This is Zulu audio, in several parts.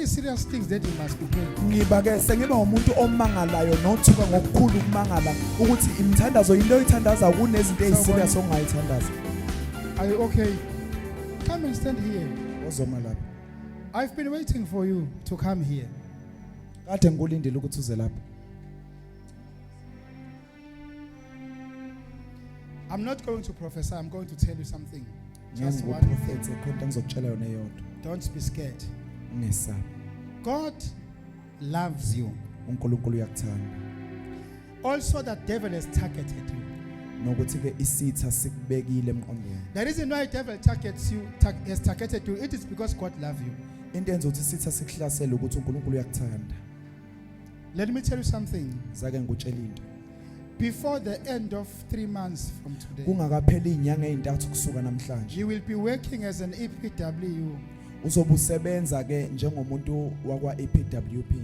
serious things that you must be doing. ngiba ke sengiba umuntu omangalayo nothuka ngokukhulu kumangala ukuthi imthandazo into oyithandaza kunezinto eziserious ongayithandaza. Are you okay? Come and stand here. Ozoma lapha. I've been waiting for you to come here. Kade ngikulindile ukuthi uze lapha. I'm not going to prophesy. I'm going to tell you something. Just one Ngiyangiprophethe thing. kodwa ngizokutshela yona eyodwa. Don't be scared. Ngesabi. God loves you. uNkulunkulu uyakuthanda. Also, the devil has targeted you. Nokuthi ke isitha sikubekile emqondweni. The reason why the devil has targeted you, it is because God loves you. Into enza ukuthi isitha sikuhlasele ukuthi uNkulunkulu uyakuthanda. Let me tell you something. Zake ngikutshela into. Before the end of 3 months from today, Kungakapheli inyanga ezintathu kusuka namhlanje. you will be working as an EPW. Uzobusebenza ke njengomuntu wakwa EPWP.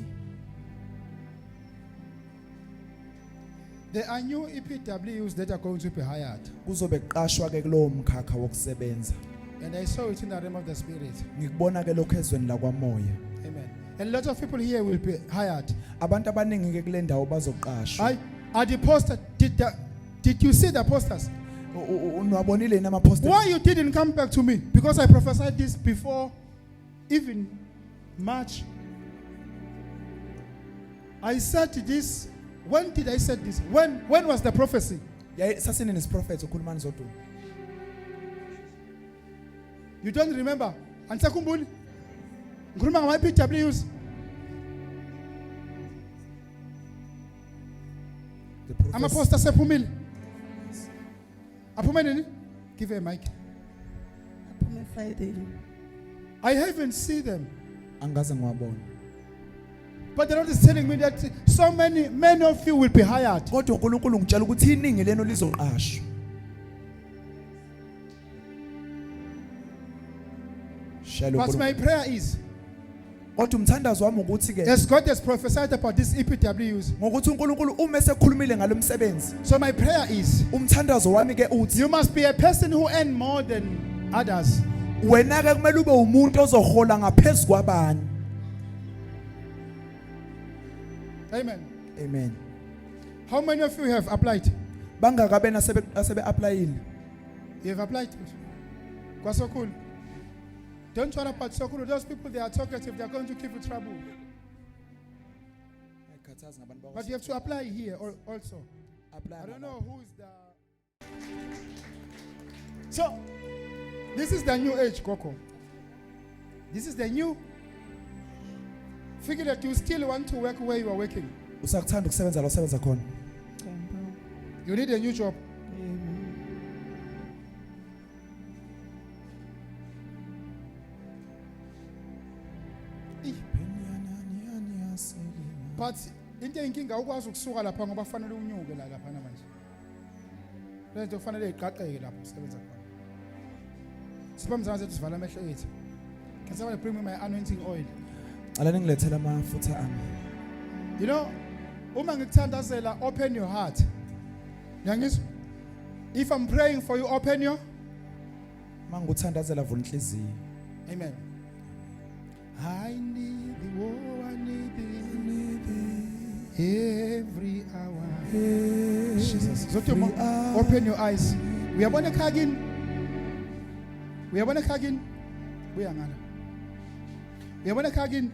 There are new EPWs that are going to be hired. Kuzobe qashwa ke kulowo mkhakha wokusebenza. And I saw it in the realm of the spirit. Ngikubona ke lokho ezweni lakwamoya. Amen. And a lot of people here will be hired. Abantu abaningi ke kule ndawo bazoqashwa. Are the posters, did you see the posters? Unwabonile nama posters. Why you didn't come back to me? Because I prophesied this before even March. I said this. When did I say this? When was the prophecy? Sasinini is prophet ukhuluma nizodwa. You don't remember? Ansakumbuli? Ngikhuluma ngama PWs. Ama poster sephumile. Aphume nini? Give her a mic. Aphume Friday. I haven't seen them. Angaze ngiwabona. But the Lord is telling me that many of you will be hired. Kodwa uNkulunkulu ngitshela ukuthi iningi leno lizoqashwa. But my prayer is, kodwa umthandazo wami ukuthi ke as God has prophesied about these EPWs, ngokuthi uNkulunkulu uma esekhulumile ngalomsebenzi. so my prayer is, Umthandazo wami ke uthi you must be a person who earn more than others. wena ke kumele ube umuntu ozohola ngaphezulu kwabanye. Amen. Amen. How many of you have applied? Bangakabena sebe applyile. You have applied. Quite so cool. Don't worry about so cool. Those people, they are talkative. They are going to give you trouble. But you have to apply here also. I don't know who is the... So, this is the new age, Coco. This is the new... Figure that you still want to work where you are working. Usakuthanda ukusebenza la usebenza khona. You need a new job. But into inkinga ukwazi ukusuka lapha ngoba fanele unyuke la lapha manje. Lento fanele iqaqeke lapha usebenza khona. Siphamzana sethu sivala amehlo ethu. Can somebody bring me my anointing oil? Alani ngilethela amafutha ami. You know, uma ngikuthandazela, open your heart. Yangizwa? If I'm praying for you, open your. Mangikuthandazela vula inhliziyo. Amen. I need thee, oh, I need thee every hour. Jesus. Zotomo, open your eyes. We are going to kagin. We are going to kagin. We are ngana. We are going to kagin.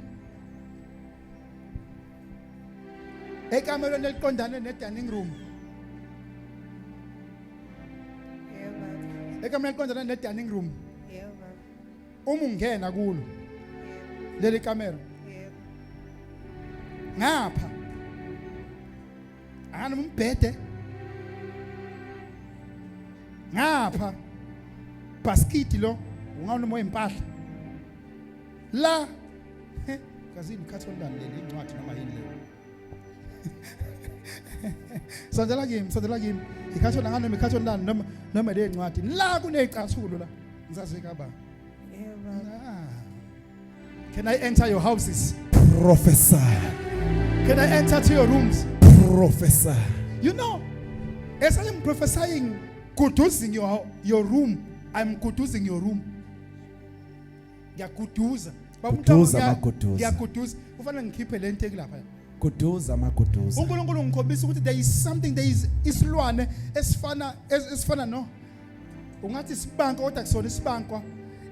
Ekamerweni eliqondane ne-dining room. Ekamerweni eliqondane ne-dining room. Uma ungena kulo leli kamera. Ngapha. Ana umbhede. Ngapha. Basket lo, ungawona moya impahla. La. Kazini khathondana leli incwadi noma yini le. Sondela kimi ikhathona ngane mikhathondana noma le ncwadi la kunezicathulo la ngizazi kaba. Can I enter your houses? Professor. Can I enter to your rooms? Professor. You know, as I am prophesying kuduza your room, I'm kuduzing your room. Ngiyakuduza. Guduza maguduza. Ngiyaguduza. Kufanele ngikhiphe lento ekulapha. Guduza maguduza. uNkulunkulu ngikhombisa ukuthi there is something, there is isilwane esifana no ungathi isibanko kodwa kusona isibankwa,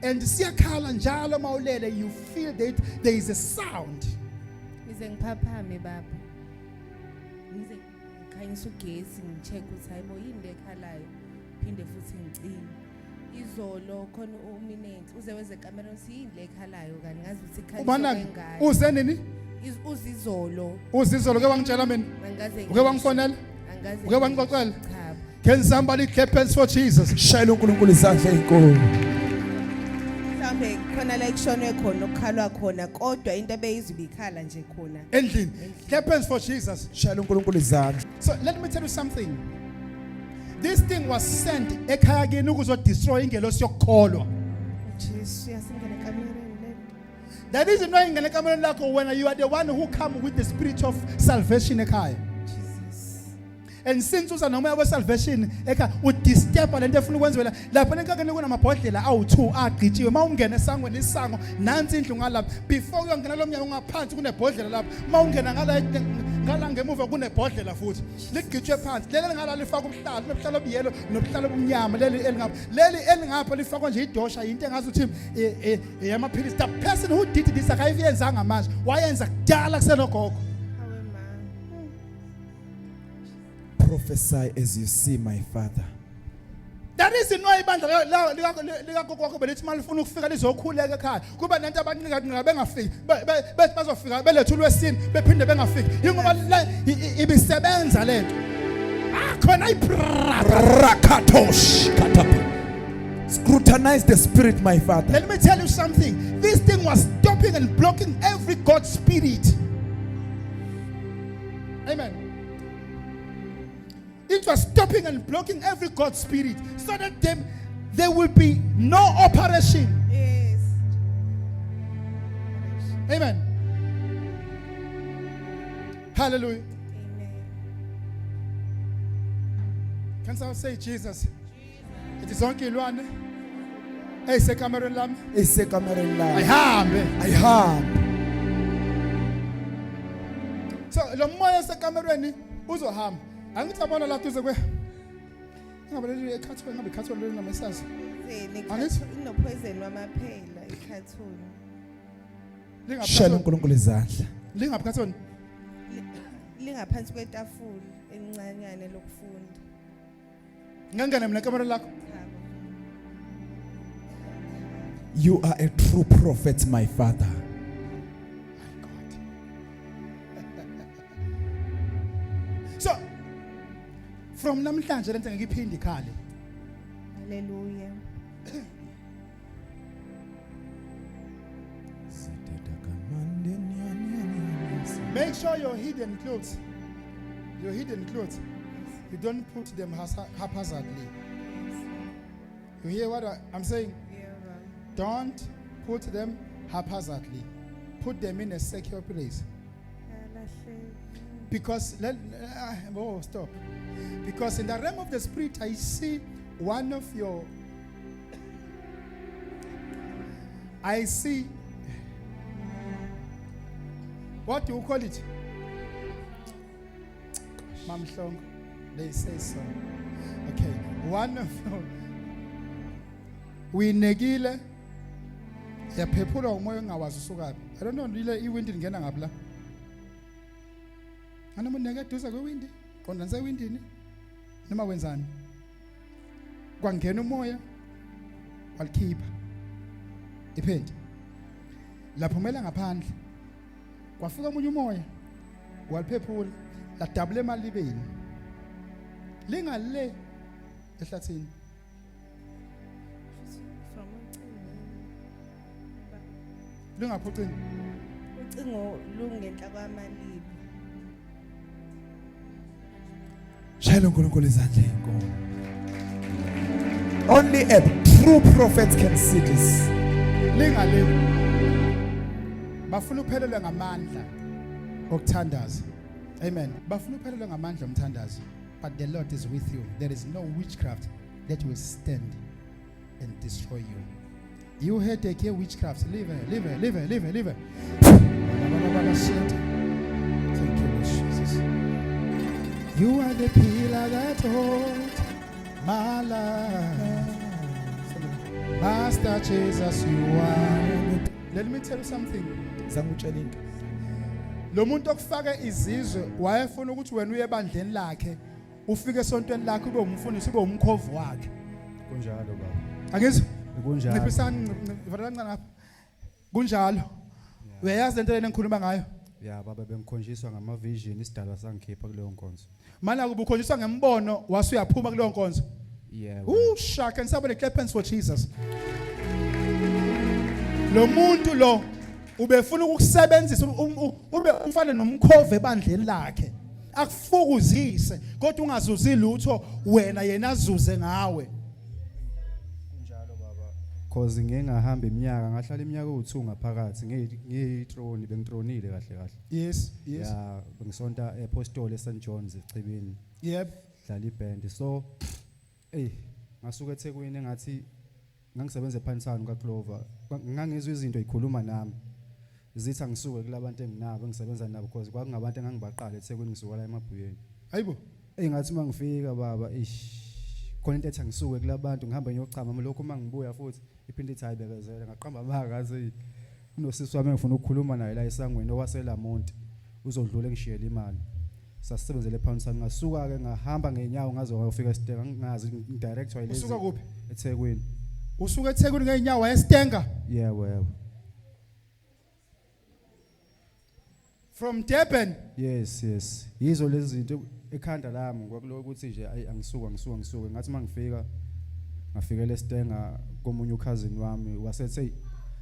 and siyakhala njalo mawulele, you feel that there is a sound. Ngize ngiphaphame baba. Ngize ngikhanyisa ugesi ngicheck ukuthi hayibo yini lekhalayo. Phinde futhi ngicime. Izolo khona uminate uze weze camera uthi yini lekhalayo kanti ngazi ukuthi ikhanya Ubana ngengane. uze nini? Uzizolo. Uzizolo ke wangitshela mina. Angaze. Uke wangifonela? Angaze. Uke wangixoxela? Cha. Can somebody clap hands for Jesus? Shayela uNkulunkulu izandla ezinkulu. Mhlambe khona la kushone khona okukhalwa khona kodwa into ebeyizwe ikhala nje khona. Endlini. Clap hands for Jesus. Shayela uNkulunkulu izandla. So let me tell you something. This thing was sent ekhaya kini ukuzo destroy ingelosi yokukholwa. Jesu yasingena kamereni le. That is why ingene kamereni lakho when you are the one who come with the spirit of salvation ekhaya. Jesus. And since uza nomoya we salvation ekhaya udisturb lento efuna ukwenziwa lapha nenkakeni kunamabhodlela awu2 agqitshiwe mawungena esangweni isango nansi indlu ngalapha before uyongena lo mnyango ngaphansi kunebhodlela lapha mawungena ngala ngemuva kunebhodlela futhi ligqitshwe phansi leli ngala lifaka ubuhlalo nobuhlalo obuyelo nobuhlalo obumnyama leli elingapha lifakwa nje idosha into engazi ukuthi yamaphilisi. The person who did this akayenzanga manje wayenza kudala kusenogogo. Hawe ma. Prophesy as you see my Father. That is why ibandla likagogo wakho belithi malifuna ukufika lizokhuleka ekhaya kuba nento abaninga bengafiki bethi bazofika belethu lwesini bephinde bengafiki ingoba ibisebenza lento khona Rakatosh katapa. Scrutinize the spirit, my Father. Let me tell you something. This thing was stopping and blocking every God spirit. Amen. It was stopping and blocking every God spirit so that there will be no operation. Yes. Amen. Hallelujah. Amen. Can someone say Jesus? It is onke ilwane eyisekamereni lami Isekamereni la. ayihambe. Ayihambe. So lo moya esekamereni uzohamba. Angithi abona la duze kwe ngabe leli ekhathweni ngabe ikhathweni leli namesasa Angithi? Inopoison wamaphela ikhathuni. Shayela lingaphathweni uNkulunkulu izandla. lingaphathweni Lingaphansi kwetafula elincanyane lokufunda. ngangena mina ekamereni lakho. Cha. You are a true prophet, my Father. So from namhlanje lento ngiyiphindi ikhale. Hallelujah. Make sure your hidden clothes, you don't put them haphazardly. You hear what I'm saying? Yeah, right. Don't put them haphazardly. Put them in a secure place. Because stop. Because in the realm of the spirit, I see one of your. I see. What do you call it? Mamhlong. They say so. Okay. One of your. We negile. Yaphepula umoya ongawazi usukapi. I don't know ile iwindi lingena ngapi la. Anoma neke duza kwewindi. Qonda nsewindini. Noma wenzani? Kwangena umoya walikhipha. Iphende. Laphumela ngaphandle. Kwafika umunye umoya waliphephula ladabula emalibeni. Lingale ehlathini. From Lingaphucini. ucingo lungenhla kwamalibi. Shayela uNkulunkulu izandla ezinkulu. Only a true prophet can see this. Lingale. Bafuna uphelelwe ngamandla okuthandaza. Amen. Bafuna uphelelwe ngamandla omthandazo. But the Lord is with you. There is no witchcraft that will stand and destroy you. You headache, you witchcraft. Leave her. Thank you, Lord Jesus. You are the pillar that holds my life. Master Jesus, you are. Let me tell you something. Zangutshela into. Lo muntu okufake izizwe wayefuna ukuthi wena uye ebandleni lakhe ufike esontweni lakhe ube umfundisi ube umkhovu wakhe. Kunjalo baba. Angizwa? Kunjalo. Ngiphisana ngivalancane apha. Kunjalo. Uyayazi lento lena engikhuluma ngayo? Ya baba bengikhonjiswa ngama vision isidalwa sangikhipha kuleyo nkonzo. Mana kube ukhonjiswa ngembono wasuyaphuma kuleyo nkonzo. Yebo. Shaka, can somebody clap hands for Jesus? Lo muntu lo ubefuna ukusebenzisa ube umfana nomkhove ebandleni lakhe akufukuzise kodwa ungazuzi lutho wena yena azuze ngawe. Kunjalo baba. Cause ngingahamba iminyaka ngahlala iminyaka u2 ngaphakathi ngiyitroni bengitronile kahle. Yes. Ya bengisonta ePostoli eSt John's eChibini. Yep. Dlala iband. So ngasuka eThekwini engathi ngangisebenza ePhanisano kaClover. Ngangizwe izinto ezikhuluma nami. Zithi angisuke kulabantu enginabo engisebenza nabo because kwakungabantu engangibaqala eThekwini ngisuka la eMabhuyeni. Hayibo. Engathi mangifika baba khona into ethi angisuke kulabantu ngihamba ngiyochama lokho mangibuya futhi iphinde ithi hayibekezela ngaqamba amanga ngathi unosisi wami ngifuna ukukhuluma naye la esangweni owaseLamonti uzodlula ngishiyela imali. Sasisebenzele ePhanisano ngasuka ke ngahamba ngenyawo ngaze ngayofika eStenga ngazi ngidirectwa yilezi. Usuka kuphi? eThekwini. Usuka eThekwini ngeenyawo eStenga? Yebo. From Durban? Yes. Yizo lezi zinto ekhanda lami kwakulo ukuthi nje angisuka ngathi mangifika ngafikela eStenga komunye ukhazini wami wasethi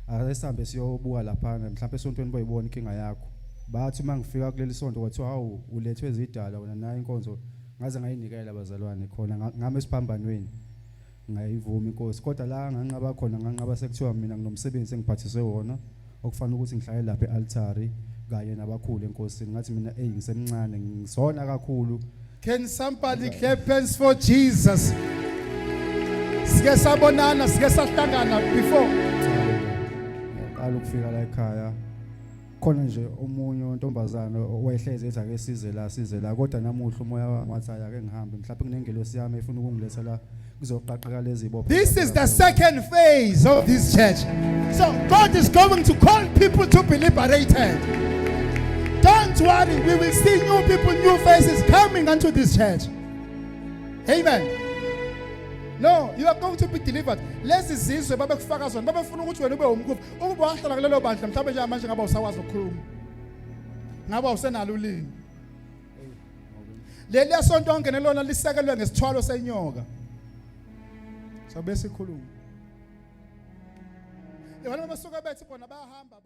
asesambe siyobuka lapha mhlawumbe esontweni boyibona inkinga yakho. Bathi mangifika kuleli sonto kwathiwa hawu ulethwe izidala wena nayo inkonzo ngaze ngayinikela abazalwane khona ngame esiphambanweni ngayivuma inkosi kodwa la nganqaba khona nganqaba sekuthiwa mina nginomsebenzi engiphathiswe wona okufanele ukuthi ngihlale lapha ealtari kanye nabakhulu enkosini ngathi mina ngisemncane ngisona kakhulu. Can somebody clap hands for Jesus? Sike sabonana sike sahlangana before. Ngaqala ukufika la ekhaya khona nje omunye ontombazana owayehleze ethi ake size la kodwa namuhla umoya wathi ake ngihambe mhlawumbe kunengelosi yami efuna ukungiletha la kuzoqaqeka lezi ibopho. This is the second phase of this church. So God is going to call people to be liberated. Don't worry, we will see new people, new faces coming unto this church. Amen. No, you are going to be delivered. Lezi zizwe babekufaka zona babefuna ukuthi wena ube umkhulu. Ukuba wahlala kulelo bandla mhlawumbe nje manje ngaba usakwazi ukukhuluma. Ngaba usenalo ulimi. Leli yasonto ongenelona lisekelwe ngesithwalo senyoka. So bese ikhuluma. Abantu basuka bethi bona bayahamba